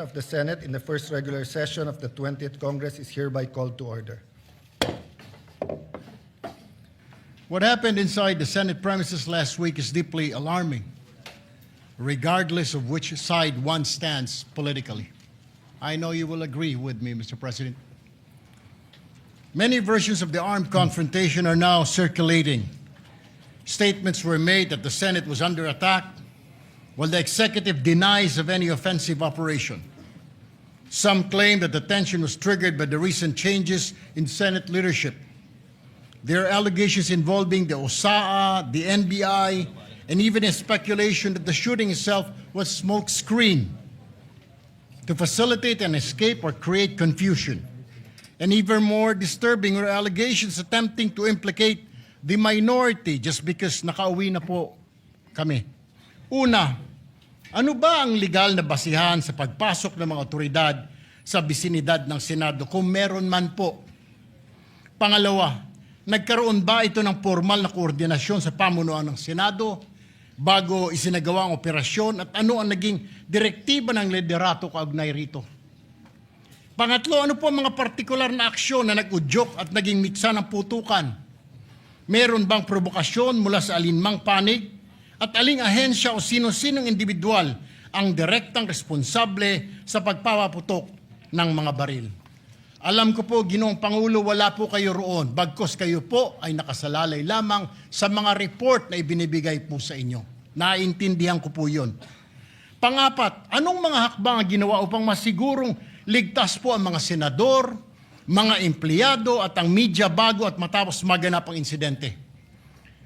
of the Senate in the first regular session of the 20th Congress is hereby called to order. What happened inside the Senate premises last week is deeply alarming, regardless of which side one stands politically. I know you will agree with me, Mr. President. Many versions of the armed confrontation are now circulating. Statements were made that the Senate was under attack, while the executive denies of any offensive operation. Some claim that the tension was triggered by the recent changes in Senate leadership. There are allegations involving the OSAA, the NBI, and even a speculation that the shooting itself was smokescreen to facilitate an escape or create confusion. And even more disturbing are allegations attempting to implicate the minority just because nakauwi na po kami. Una, ano ba ang legal na basihan sa pagpasok ng mga otoridad sa bisinidad ng Senado kung meron man po? Pangalawa, nagkaroon ba ito ng formal na koordinasyon sa pamunuan ng Senado bago isinagawa ang operasyon at ano ang naging direktiba ng liderato kaugnay rito? Pangatlo, ano po ang mga partikular na aksyon na nag-udyok at naging mitsa ng putukan? Meron bang provokasyon mula sa alinmang panig? At aling ahensya o sino-sinong individual ang direktang responsable sa pagpapaputok ng mga baril? Alam ko po, Ginoong Pangulo, wala po kayo roon. Bagkus kayo po ay nakasalalay lamang sa mga report na ibinibigay po sa inyo. Naintindihan ko po yun. Pangapat, anong mga hakbang ang ginawa upang masigurong ligtas po ang mga senador, mga empleyado at ang media bago at matapos maganap ang insidente?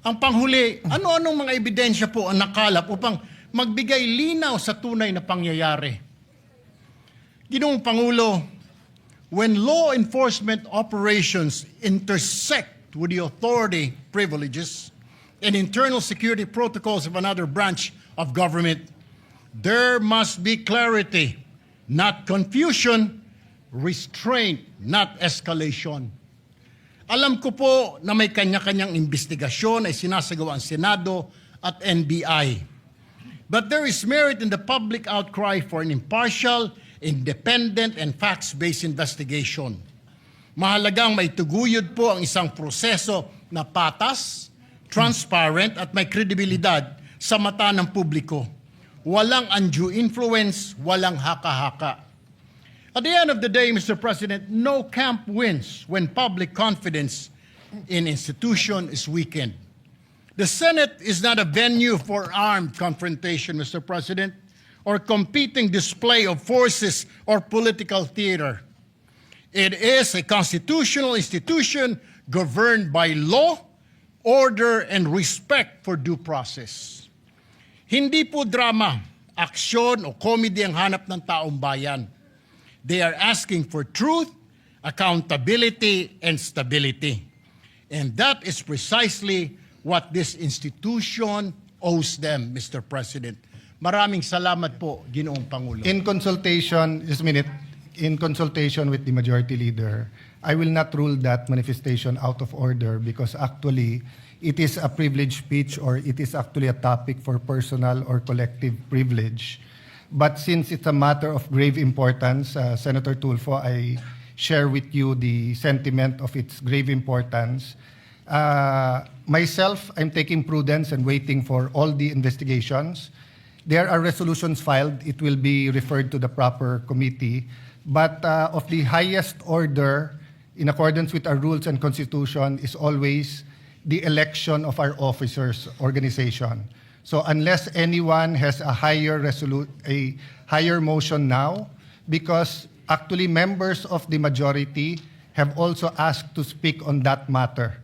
Ang panghuli, ano-anong mga ebidensya po ang nakalap upang magbigay linaw sa tunay na pangyayari? Ginoong Pangulo, when law enforcement operations intersect with the authority privileges and internal security protocols of another branch of government, there must be clarity, not confusion, restraint, not escalation. Alam ko po na may kanya-kanyang investigasyon ay sinasagawa ang Senado at NBI. But there is merit in the public outcry for an impartial, independent, and facts-based investigation. Mahalagang maituguyod po ang isang proseso na patas, transparent, at may kredibilidad sa mata ng publiko. Walang undue influence, walang haka-haka. At the end of the day, Mr. President, no camp wins when public confidence in institution is weakened. The Senate is not a venue for armed confrontation, Mr. President, or competing display of forces or political theater. It is a constitutional institution governed by law, order, and respect for due process. Hindi po drama, aksyon o comedy ang hanap ng taong bayan. They are asking for truth, accountability, and stability. And that is precisely what this institution owes them, Mr. President. Maraming salamat po, Ginoong Pangulo. In consultation, just a minute, in consultation with the Majority Leader, I will not rule that manifestation out of order because actually it is a privileged speech or it is actually a topic for personal or collective privilege. But since it's a matter of grave importance, Senator Tulfo, I share with you the sentiment of its grave importance. Myself, I'm taking prudence and waiting for all the investigations. There are resolutions filed. It will be referred to the proper committee. But of the highest order, in accordance with our rules and constitution, is always the election of our officers' organization. So unless anyone has a higher motion now, because actually members of the majority have also asked to speak on that matter.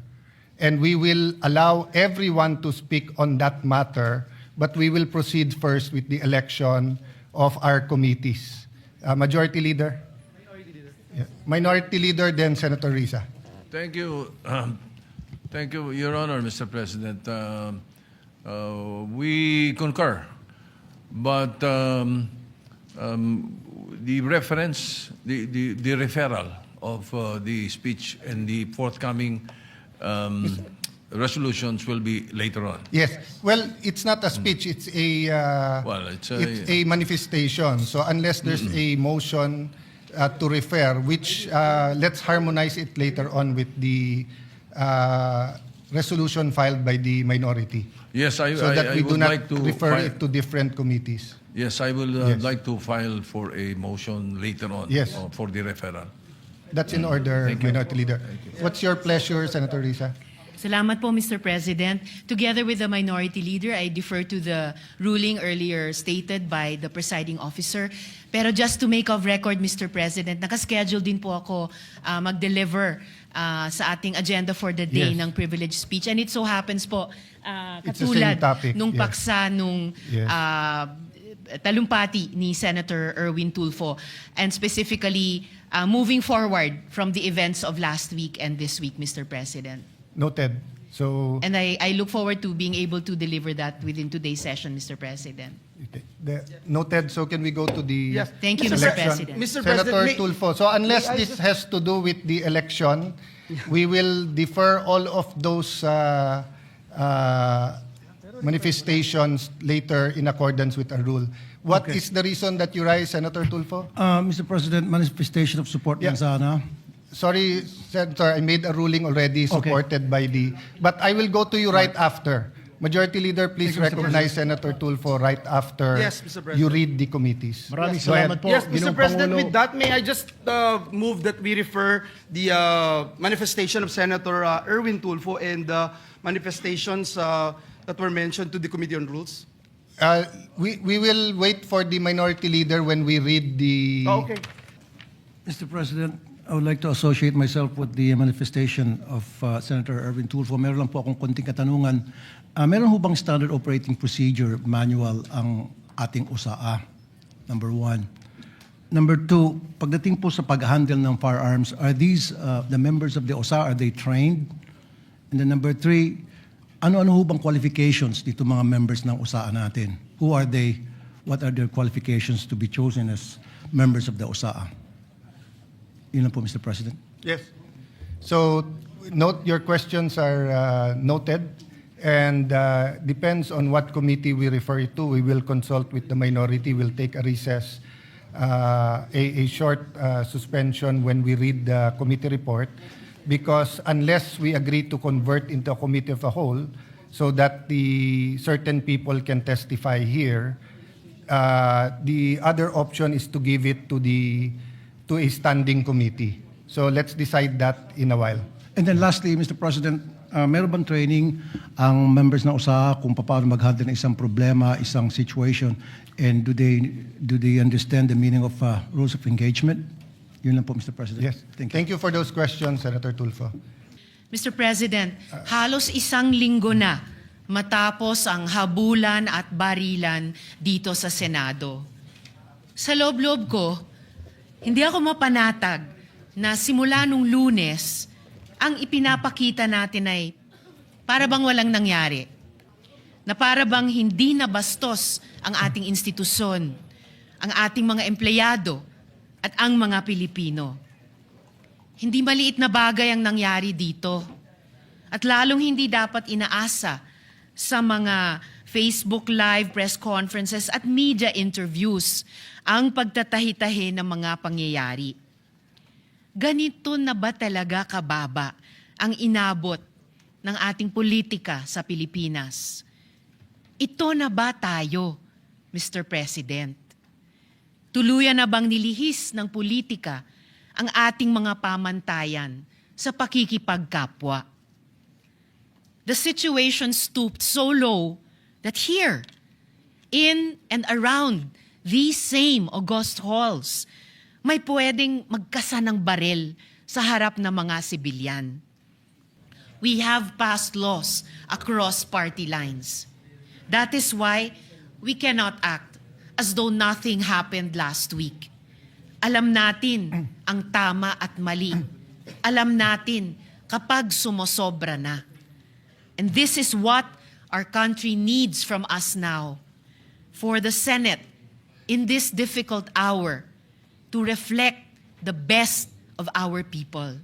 And we will allow everyone to speak on that matter, but we will proceed first with the election of our committees. Majority Leader? Minority Leader. Yeah. Minority Leader, then Senator Risa. Thank you. Thank you, Your Honor, Mr. President. We concur, but the reference, the referral of the speech and the forthcoming resolutions will be later on. Yes. Well, it's not a speech. It's a Well, it's a- it's a manifestation. So unless there's a motion to refer, which let's harmonize it later on with the resolution filed by the minority, Yes, I, so that I we do would not like to refer file, it to different committees. Yes, I will Yes. like to file for a motion later on. Yes. For the referral. That's in order, Thank you. Minority Leader. What's your pleasure, Senator Risa? Salamat po, Mr. President. Together with the Minority Leader, I defer to the ruling earlier stated by the presiding officer. Pero just to make of record, Mr. President, nakaschedule din po ako mag-deliver sa ating agenda for the day Yes. ng privilege speech. And it so happens po, It's the same katulad topic, nung yes. paksa nung Yes. talumpati ni Senator Erwin Tulfo, and specifically moving forward from the events of last week and this week, Mr. President. Noted. So, And I look forward to being able to deliver that within today's session, Mr. President. noted. So can we go to the Yes. Thank you, Mr. election? President. Mr. Senator President, Tulfo. So unless may I this has to do with the election, we will defer all of those manifestations later in accordance with our rule. What is the reason that you rise, Senator Tulfo? Mr. President, manifestation of support Yeah. lang sana. Sorry, Senator, I made a ruling already supported by the... But I will go to you right after. Majority Leader, please Thank you, Mr. recognize Senator Tulfo right after Yes, Mr. President. you read the committees. Maraming Go ahead. salamat po. Yes, Mr. Ginoong President, Pangulo. with that, may I just move that we refer the manifestation of Senator Erwin Tulfo and the manifestations that were mentioned to the Committee on Rules? We will wait for the Minority Leader when we read the... Okay. Mr. President, I would like to associate myself with the manifestation of Senator Erwin Tulfo. Meron lang po akong konting katanungan. Meron ho bang standard operating procedure manual ang ating USAA? Number one. Number two, pagdating po sa pag-handle ng firearms, are these, the members of the USAA, are they trained? And then number three, ano-ano ho bang qualifications dito mga members ng USAA natin? Who are they? What are their qualifications to be chosen as members of the USAA? Yun lang po, Mr. President. Yes. So note your questions are noted, and depends on what committee we refer it to. We will consult with the minority. We'll take a recess, a short suspension when we read the committee report, because unless we agree to convert into a committee of a whole, so that the certain people can testify here, the other option is to give it to a standing committee. So let's decide that in a while. And then lastly, Mr. President, meron bang training ang members ng USAA kung paano mag-handle ng isang problema, isang situation, and do they understand the meaning of rules of engagement? Yun lang po, Mr. President. Yes. Thank you. Thank you for those questions, Senator Tulfo. Mr. President, halos isang linggo na matapos ang habulan at barilan dito sa Senado. Sa loob-loob ko, hindi ako mapanatag na simula nung Lunes, ang ipinapakita natin ay para bang walang nangyari. Na para bang hindi nabastos ang ating institusyon, ang ating mga empleyado, at ang mga Pilipino. Hindi maliit na bagay ang nangyari dito. At lalong hindi dapat inaasa sa mga Facebook Live, press conferences at media interviews ang pagtatahi-tahi ng mga pangyayari. Ganito na ba talaga kababa ang inabot ng ating politika sa Pilipinas? Ito na ba tayo, Mr. President? Tuluyan na bang nilihis ng politika ang ating mga pamantayan sa pakikipagkapwa? The situation stooped so low that here, in and around these same august halls, may pwedeng magkasa ng baril sa harap ng mga sibilyan. We have passed laws across party lines. That is why we cannot act as though nothing happened last week. Alam natin ang tama at mali. Alam natin kapag sumosobra na. And this is what our country needs from us now. For the Senate, in this difficult hour, to reflect the best of our people.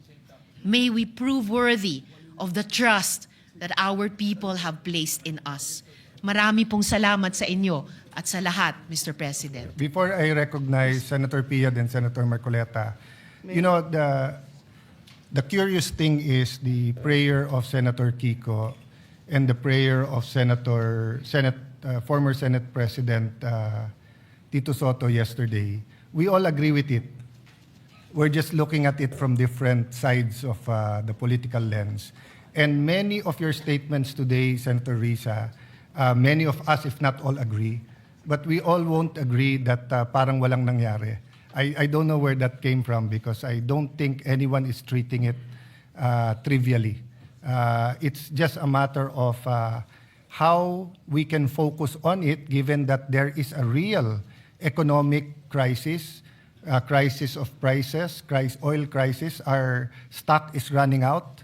May we prove worthy of the trust that our people have placed in us. Marami pong salamat sa inyo at sa lahat, Mr. President. Before I recognize Senator Pia and Senator Marcoleta, you know, the curious thing is the prayer of Senator Kiko and the prayer of former Senate President Tito Soto yesterday. We all agree with it. We're just looking at it from different sides of the political lens. And many of your statements today, Senator Risa, many of us, if not all, agree. But we all won't agree that parang walang nangyari. I don't know where that came from because I don't think anyone is treating it trivially. It's just a matter of how we can focus on it given that there is a real economic crisis, crisis of prices, oil crisis. Our stock is running out.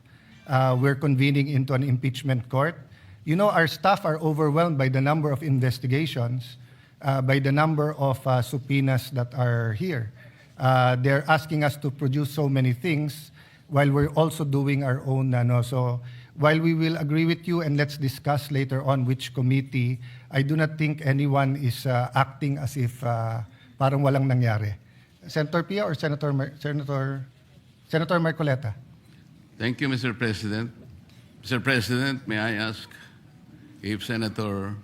We're convening into an impeachment court. You know, our staff are overwhelmed by the number of investigations, by the number of subpoenas that are here. They're asking us to produce so many things while we're also doing our own. So while we will agree with you and let's discuss later on which committee, I do not think anyone is acting as if parang walang nangyari. Senator Pia or Senator Marcoleta? Thank you, Mr. President. Mr. President, may I ask if Senator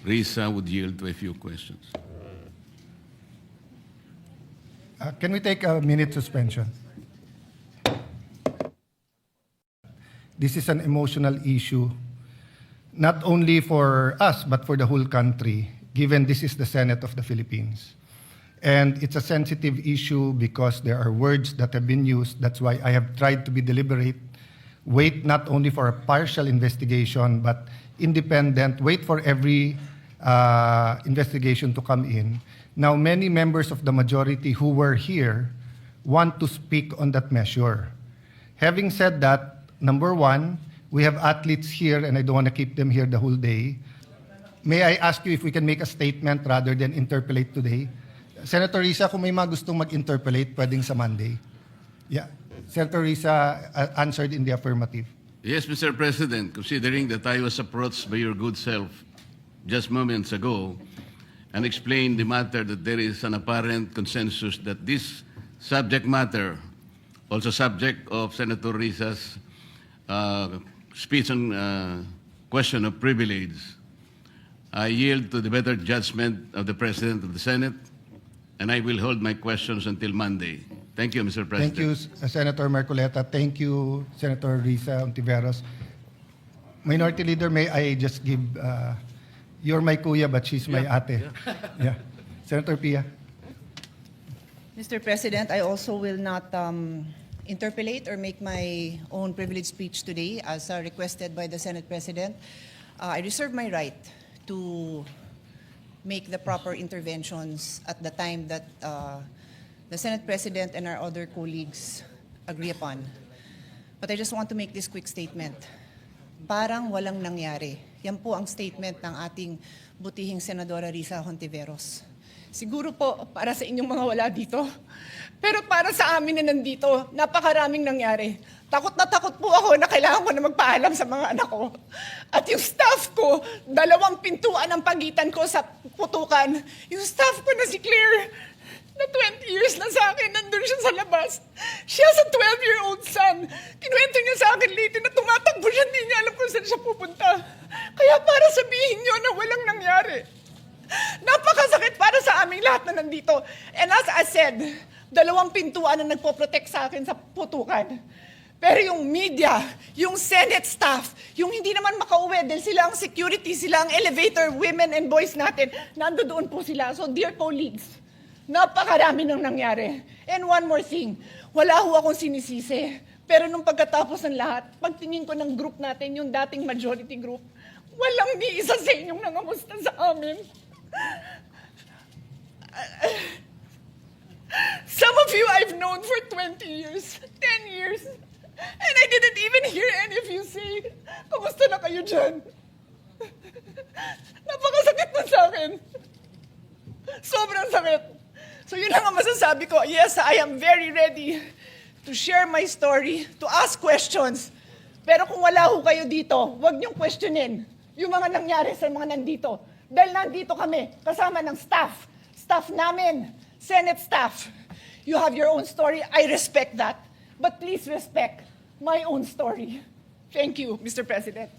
Risa would yield to a few questions? Can we take a minute suspension? This is an emotional issue, not only for us, but for the whole country, given this is the Senate of the Philippines. And it's a sensitive issue because there are words that have been used. That's why I have tried to be deliberate. Wait not only for a partial investigation, but independent. Wait for every investigation to come in. Now, many members of the majority who were here want to speak on that measure. Having said that, number one, we have athletes here, and I don't want to keep them here the whole day. May I ask you if we can make a statement rather than interpolate today? Senator Risa, kung may mga gustong mag-interpolate, pwedeng sa Monday. Yeah. Senator Risa answered in the affirmative. Yes, Mr. President, considering that I was approached by your good self just moments ago and explained the matter that there is an apparent consensus that this subject matter, also subject of Senator Risa's speech on question of privilege, I yield to the better judgment of the President of the Senate, and I will hold my questions until Monday. Thank you, Mr. President. Thank you, Senator Marcoleta. Thank you, Senator Risa Ontiveros. Minority Leader, may I just give, you're my kuya, but she's my ate. Yeah. Senator Pia. Mr. President, I also will not interpolate or make my own privileged speech today as requested by the Senate President. I reserve my right to make the proper interventions at the time that the Senate President and our other colleagues agree upon. But I just want to make this quick statement. Parang walang nangyari. Yan po ang statement ng ating butihing Senadora Risa Hontiveros. Siguro po para sa inyong mga wala dito. Pero para sa amin na nandito, napakaraming nangyari. Takot na takot po ako na kailangan ko na magpaalam sa mga anak ko. At yung staff ko, 2 pintuan ang pagitan ko sa putukan. Yung staff ko na si Claire, na 20 years na sa akin, nandun siya sa labas. Siya sa 12-year-old son. Kinuwento niya sa akin late na tumatakbo siya, hindi niya alam kung saan siya pupunta. Kaya para sabihin niyo na walang nangyari. Napakasakit para sa aming lahat na nandito. And as I said, 2 pintuan na nagpo-protect sa akin sa putukan. Pero yung media, yung Senate staff, yung hindi naman makauwi dahil sila ang security, sila ang elevator, women and boys natin, nandoon po sila. So dear colleagues, napakarami nang nangyari. And one more thing, wala ho akong sinisisi. Pero nung pagkatapos ng lahat, pagtingin ko ng group natin, yung dating majority group, walang ni isa sa inyong nangamusta sa amin. Some of you I've known for 20 years, 10 years, and I didn't even hear any of you say, kamusta na kayo dyan? Napakasakit na sa akin. Sobrang sakit. So yun lang ang masasabi ko. Yes, I am very ready to share my story, to ask questions. Pero kung wala ho kayo dito, huwag niyong questionin yung mga nangyari sa mga nandito. Dahil nandito kami, kasama ng staff. Staff namin, Senate staff. You have your own story. I respect that. But please respect my own story. Thank you, Mr. President.